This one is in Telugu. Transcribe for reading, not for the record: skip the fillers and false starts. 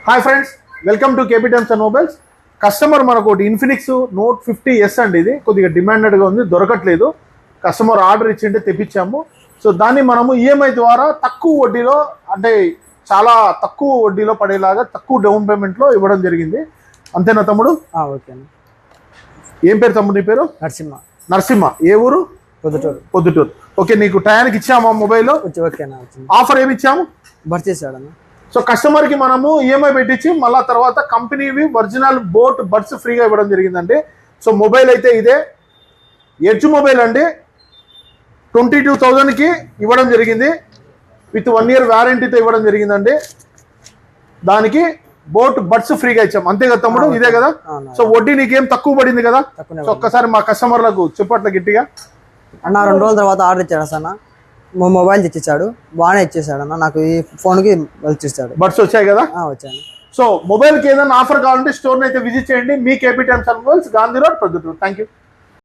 Hi friends, welcome to KP Times and mobiles. Customer మనకు ఒకటి ఇన్ఫినిక్స్ నోట్ 50S అండి. ఇది కొద్దిగా డిమాండెడ్గా ఉంది, దొరకట్లేదు. కస్టమర్ ఆర్డర్ ఇచ్చింటే తెప్పించాము. సో దాన్ని మనము ఈఎంఐ ద్వారా తక్కువ వడ్డీలో, అంటే చాలా తక్కువ వడ్డీలో పడేలాగా తక్కువ డౌన్ పేమెంట్లో ఇవ్వడం జరిగింది. అంతేనా తమ్ముడు? ఓకే. ఏం పేరు తమ్ముడు? నీ పేరు? నరసింహ. నరసింహ. ఏ ఊరు? పొద్దుటూరు. పొద్దుటూరు. ఓకే, నీకు టయానికి ఇచ్చామా మొబైల్? ఆఫర్ ఏమి ఇచ్చాము? భర్చేసాడన్న. సో కస్టమర్ కి మనము ఈఎంఐ పెట్టించి మళ్ళా తర్వాత కంపెనీవి ఒరిజినల్ బోట్ బడ్స్ ఫ్రీగా ఇవ్వడం జరిగిందండి. సో మొబైల్ అయితే ఇదే ఎడ్జ్ మొబైల్ అండి. 22,000కి ఇవ్వడం జరిగింది. విత్ 1 year వారంటీతో ఇవ్వడం జరిగిందండి. దానికి బోట్ బడ్స్ ఫ్రీగా ఇచ్చాం. అంతే కదా తమ్ముడు? ఇదే కదా. సో వడ్డీ నీకేం తక్కువ పడింది కదా. సో ఒక్కసారి మా కస్టమర్లకు చెప్పట్ల గట్టిగా. అన్న 2 రోజుల తర్వాత ఆర్డర్ ఇచ్చాడు అన్న. మొబైల్ తెచ్చిచ్చాడు, బాగానే ఇచ్చేసాడు అన్న. నాకు ఈ ఫోన్కి ఇచ్చేసాడు. బడ్స్ వచ్చాయి కదా? వచ్చాను. సో మొబైల్కి ఏదైనా ఆఫర్ కావాలంటే స్టోర్ని అయితే విజిట్ చేయండి. మీ KP Times and Mobiles, Gandhi road, Proddatur. Thank you.